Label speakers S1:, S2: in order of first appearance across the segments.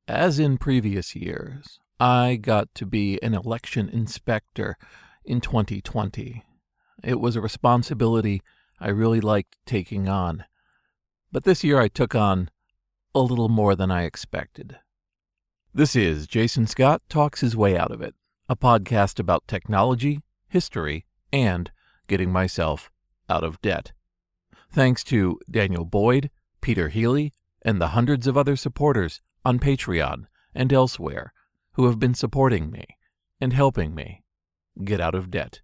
S1: As in previous years, I got to be an election inspector in 2020. It was a responsibility I really liked taking on. But this year I took on a little more than I expected. This is Jason Scott Talks His Way Out of It, a podcast about technology, history, and getting myself out of debt. Thanks to Daniel Boyd, Peter Healy, and the hundreds of other supporters on Patreon and elsewhere who have been supporting me and helping me get out of debt.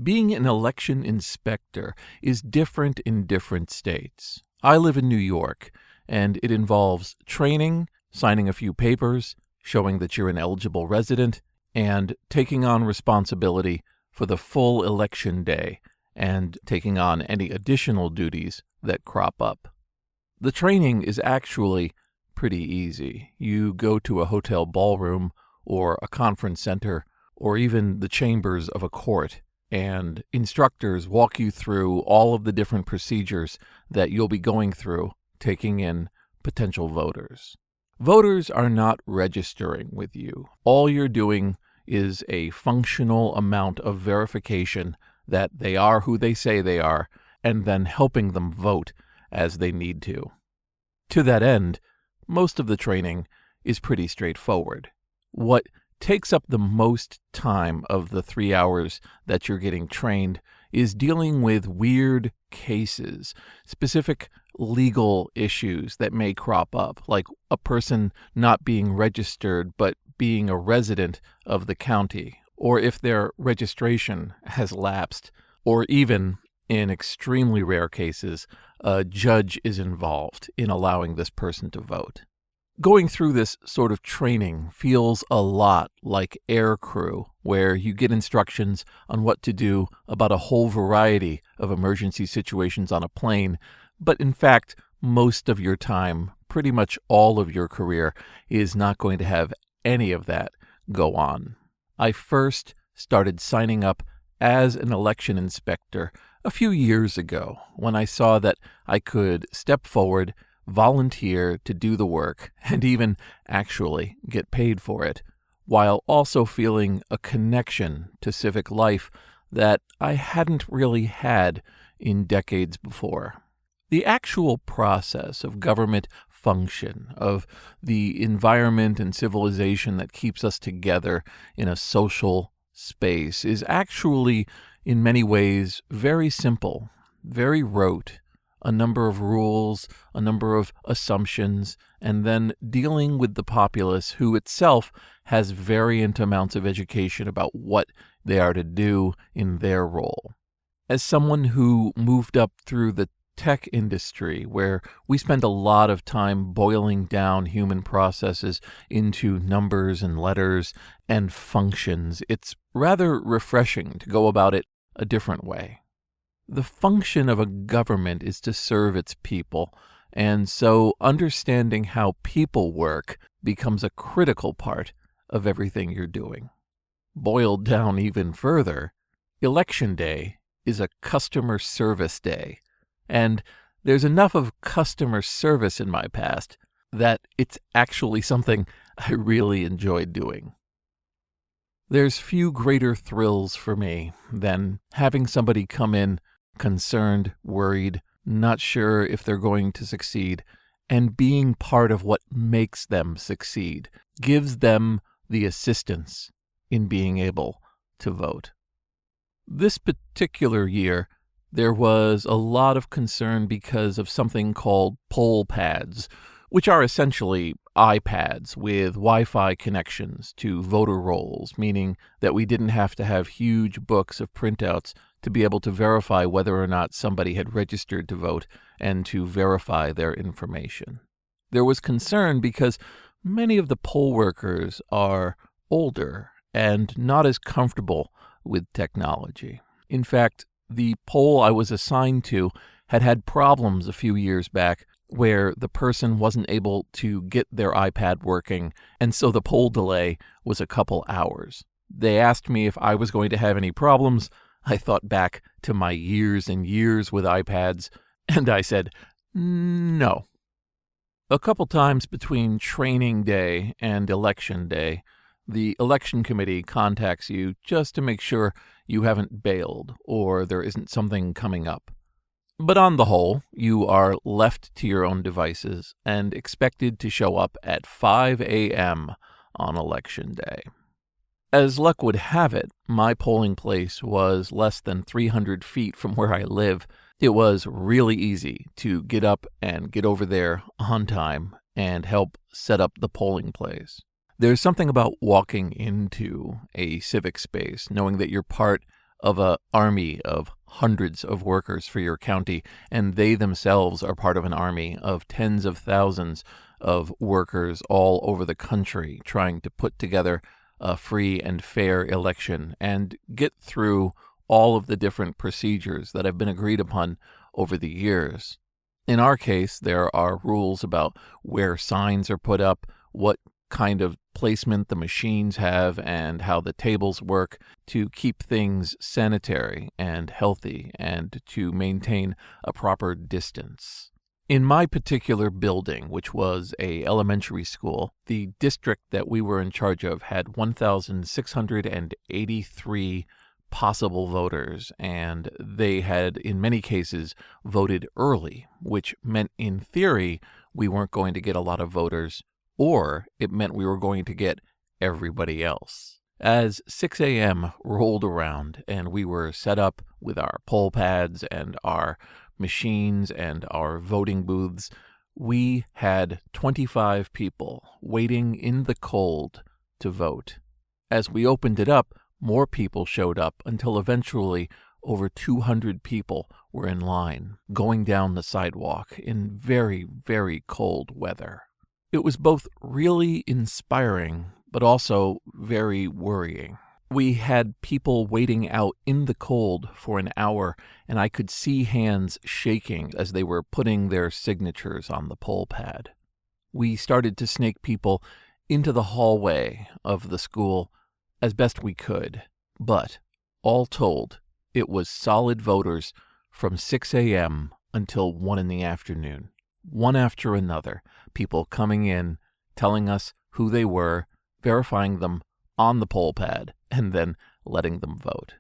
S1: Being an election inspector is different in different states. I live in New York, and it involves training, signing a few papers, showing that you're an eligible resident, and taking on responsibility for the full election day and taking on any additional duties that crop up. The training is actually pretty easy. You go to a hotel ballroom or a conference center or even the chambers of a court, and instructors walk you through all of the different procedures that you'll be going through taking in potential voters. Voters are not registering with you. All you're doing is a functional amount of verification that they are who they say they are, and then helping them vote as they need to. To that end, most of the training is pretty straightforward. What takes up the most time of the 3 hours that you're getting trained is dealing with weird cases, specific legal issues that may crop up, like a person not being registered but being a resident of the county, or if their registration has lapsed, or even, in extremely rare cases, a judge is involved in allowing this person to vote. Going through this sort of training feels a lot like aircrew, where you get instructions on what to do about a whole variety of emergency situations on a plane, but in fact, most of your time, pretty much all of your career, is not going to have any of that go on. I first started signing up as an election inspector a few years ago when I saw that I could step forward, volunteer to do the work, and even actually get paid for it, while also feeling a connection to civic life that I hadn't really had in decades before. The actual process of government function, of the environment and civilization that keeps us together in a social space, is actually, in many ways, very simple, very rote. A number of rules, a number of assumptions, and then dealing with the populace who itself has variant amounts of education about what they are to do in their role. As someone who moved up through the tech industry, where we spend a lot of time boiling down human processes into numbers and letters and functions, it's rather refreshing to go about it a different way. The function of a government is to serve its people, and so understanding how people work becomes a critical part of everything you're doing. Boiled down even further, Election Day is a customer service day, and there's enough of customer service in my past that it's actually something I really enjoyed doing. There's few greater thrills for me than having somebody come in concerned, worried, not sure if they're going to succeed, and being part of what makes them succeed, gives them the assistance in being able to vote. This particular year, there was a lot of concern because of something called poll pads, which are essentially iPads with Wi-Fi connections to voter rolls, meaning that we didn't have to have huge books of printouts to be able to verify whether or not somebody had registered to vote and to verify their information. There was concern because many of the poll workers are older and not as comfortable with technology. In fact, the poll I was assigned to had problems a few years back where the person wasn't able to get their iPad working, and so the poll delay was a couple hours. They asked me if I was going to have any problems. I thought back to my years and years with iPads, and I said, no. A couple times between training day and election day, the election committee contacts you just to make sure you haven't bailed or there isn't something coming up. But on the whole, you are left to your own devices and expected to show up at 5 a.m. on election day. As luck would have it, my polling place was less than 300 feet from where I live. It was really easy to get up and get over there on time and help set up the polling place. There's something about walking into a civic space, knowing that you're part of an army of hundreds of workers for your county, and they themselves are part of an army of tens of thousands of workers all over the country trying to put together a free and fair election and get through all of the different procedures that have been agreed upon over the years. In our case, there are rules about where signs are put up, what kind of placement the machines have, and how the tables work to keep things sanitary and healthy and to maintain a proper distance. In my particular building, which was a elementary school, the district that we were in charge of had 1,683 possible voters, and they had, in many cases, voted early, which meant, in theory, we weren't going to get a lot of voters, or it meant we were going to get everybody else. As 6 a.m. rolled around and we were set up with our poll pads and our machines and our voting booths, we had 25 people waiting in the cold to vote. As we opened it up, more people showed up until eventually over 200 people were in line, going down the sidewalk in very, very cold weather. It was both really inspiring, but also very worrying. We had people waiting out in the cold for an hour, and I could see hands shaking as they were putting their signatures on the poll pad. We started to snake people into the hallway of the school as best we could, but all told, it was solid voters from 6 a.m. until 1 in the afternoon. One after another, people coming in, telling us who they were, verifying them on the poll pad, and then letting them vote.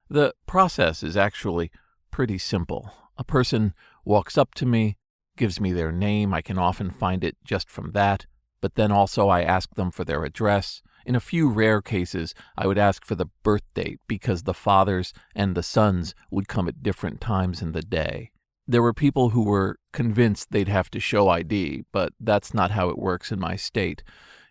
S1: The process is actually pretty simple. A person walks up to me, gives me their name. I can often find it just from that, but then also I ask them for their address. In a few rare cases, I would ask for the birth date because the fathers and the sons would come at different times in the day. There were people who were convinced they'd have to show ID, but that's not how it works in my state.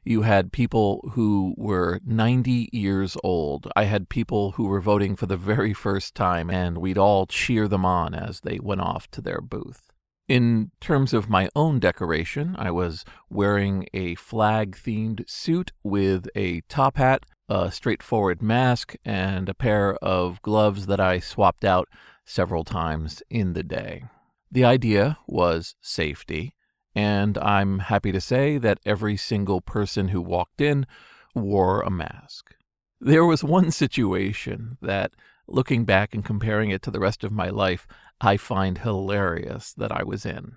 S1: You had people who were 90 years old. I had people who were voting for the very first time, and we'd all cheer them on as they went off to their booth. In terms of my own decoration, I was wearing a flag-themed suit with a top hat, a straightforward mask, and a pair of gloves that I swapped out several times in the day. The idea was safety, and I'm happy to say that every single person who walked in wore a mask. There was one situation that, looking back and comparing it to the rest of my life, I find hilarious that I was in.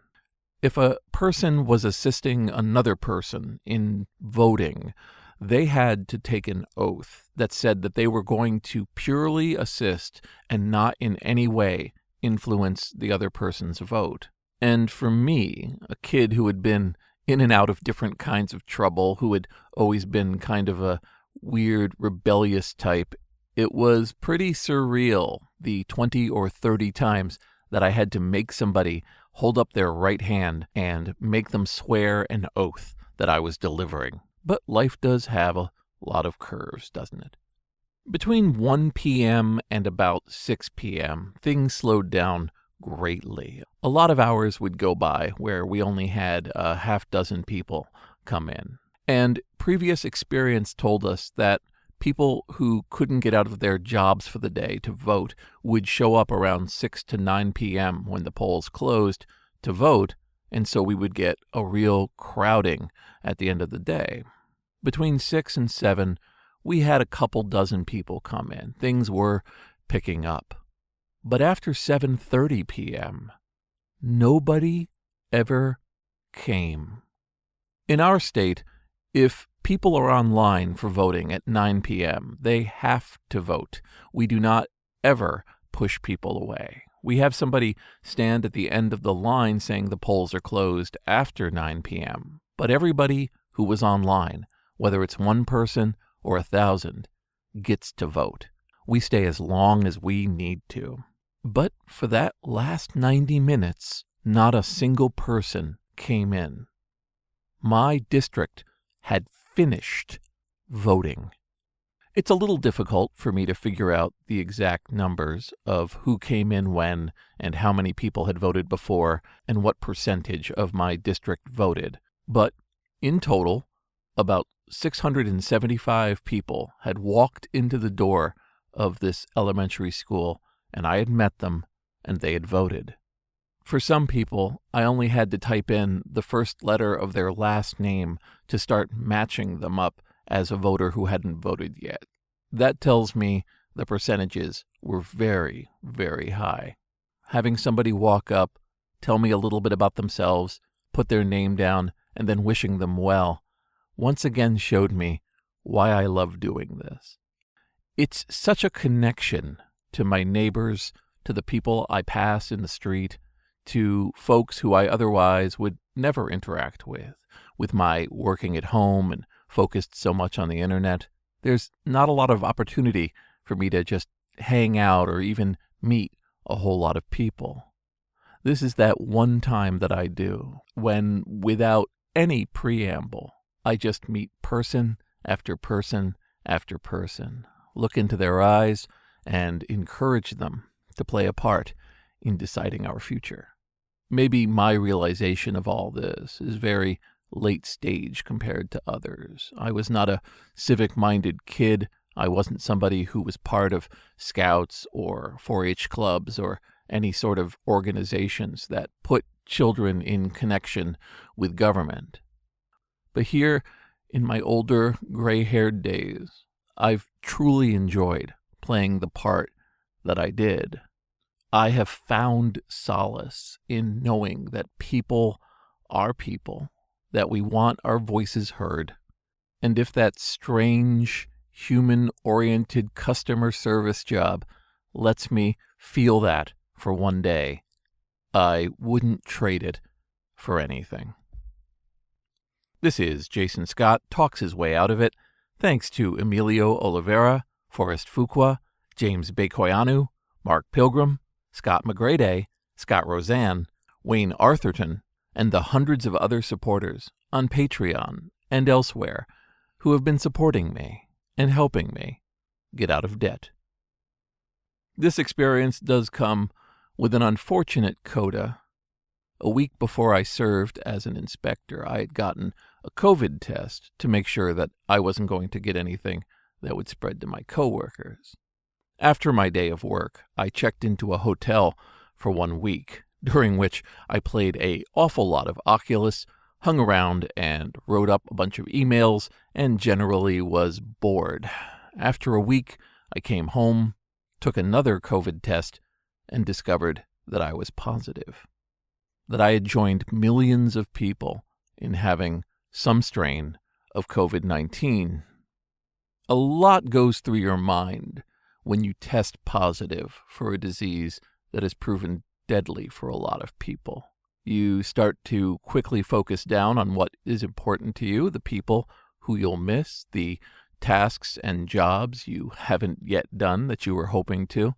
S1: If a person was assisting another person in voting, they had to take an oath that said that they were going to purely assist and not in any way influence the other person's vote. And for me, a kid who had been in and out of different kinds of trouble, who had always been kind of a weird, rebellious type, it was pretty surreal the 20 or 30 times that I had to make somebody hold up their right hand and make them swear an oath that I was delivering. But life does have a lot of curves, doesn't it? Between 1 p.m. and about 6 p.m., things slowed down greatly. A lot of hours would go by where we only had a half dozen people come in. And previous experience told us that people who couldn't get out of their jobs for the day to vote would show up around 6 to 9 p.m. when the polls closed to vote, and so we would get a real crowding at the end of the day. Between 6 and 7, we had a couple dozen people come in. Things were picking up. But after 7:30 p.m., nobody ever came. In our state, if people are online for voting at 9 p.m., they have to vote. We do not ever push people away. We have somebody stand at the end of the line saying the polls are closed after 9 p.m., but everybody who was online, whether it's one person or 1,000, gets to vote. We stay as long as we need to. But for that last 90 minutes, not a single person came in. My district had finished voting. It's a little difficult for me to figure out the exact numbers of who came in when and how many people had voted before and what percentage of my district voted. But in total, about 675 people had walked into the door of this elementary school, and I had met them, and they had voted. For some people, I only had to type in the first letter of their last name to start matching them up as a voter who hadn't voted yet. That tells me the percentages were very, very high. Having somebody walk up, tell me a little bit about themselves, put their name down, and then wishing them well, once again showed me why I love doing this. It's such a connection to my neighbors, to the people I pass in the street, to folks who I otherwise would never interact with my working at home and focused so much on the internet. There's not a lot of opportunity for me to just hang out or even meet a whole lot of people. This is that one time that I do when, without any preamble, I just meet person after person after person, look into their eyes, and encourage them to play a part in deciding our future. Maybe my realization of all this is very late stage compared to others. I was not a civic-minded kid. I wasn't somebody who was part of scouts or 4-H clubs or any sort of organizations that put children in connection with government. But here, in my older, gray-haired days, I've truly enjoyed playing the part that I did. I have found solace in knowing that people are people, that we want our voices heard. And if that strange, human-oriented customer service job lets me feel that for one day, I wouldn't trade it for anything. This is Jason Scott talks his way out of it, thanks to Emilio Oliveira, Forrest Fuqua, James Bekoyanu, Mark Pilgrim, Scott McGrady, Scott Roseanne, Wayne Arthurton, and the hundreds of other supporters on Patreon and elsewhere who have been supporting me and helping me get out of debt. This experience does come with an unfortunate coda. A week before I served as an inspector, I had gotten a COVID test to make sure that I wasn't going to get anything that would spread to my coworkers. After my day of work, I checked into a hotel for 1 week, during which I played an awful lot of Oculus, hung around and wrote up a bunch of emails, and generally was bored. After a week, I came home, took another COVID test, and discovered that I was positive. That I had joined millions of people in having some strain of COVID-19. A lot goes through your mind when you test positive for a disease that has proven deadly for a lot of people. You start to quickly focus down on what is important to you, the people who you'll miss, the tasks and jobs you haven't yet done that you were hoping to,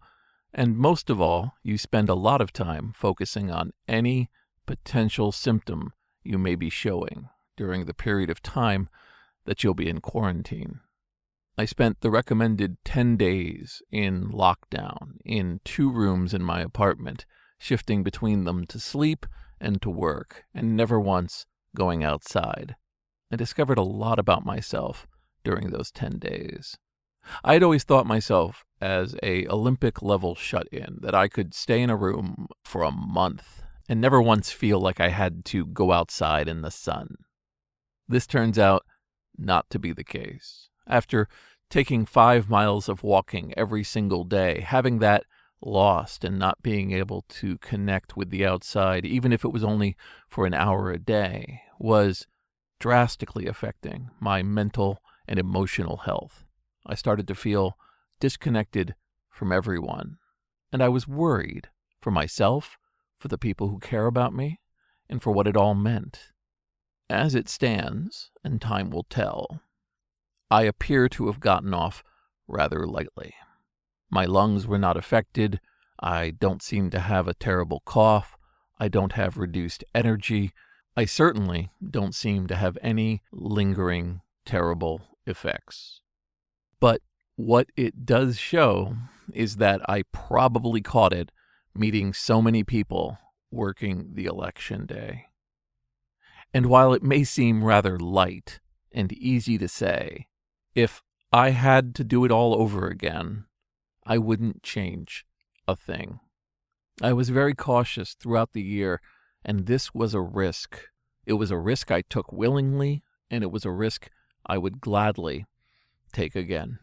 S1: and most of all, you spend a lot of time focusing on any potential symptom you may be showing during the period of time that you'll be in quarantine. I spent the recommended 10 days in lockdown in 2 rooms in my apartment, shifting between them to sleep and to work, and never once going outside. I discovered a lot about myself during those 10 days. I had always thought myself as a Olympic-level shut-in, that I could stay in a room for a month and never once feel like I had to go outside in the sun. This turns out not to be the case. After taking 5 miles of walking every single day, having that lost and not being able to connect with the outside, even if it was only for an hour a day, was drastically affecting my mental and emotional health. I started to feel disconnected from everyone, and I was worried for myself, for the people who care about me, and for what it all meant. As it stands, and time will tell, I appear to have gotten off rather lightly. My lungs were not affected. I don't seem to have a terrible cough. I don't have reduced energy. I certainly don't seem to have any lingering terrible effects. But what it does show is that I probably caught it meeting so many people working the election day. And while it may seem rather light and easy to say, if I had to do it all over again, I wouldn't change a thing. I was very cautious throughout the year, and this was a risk. It was a risk I took willingly, and it was a risk I would gladly take again.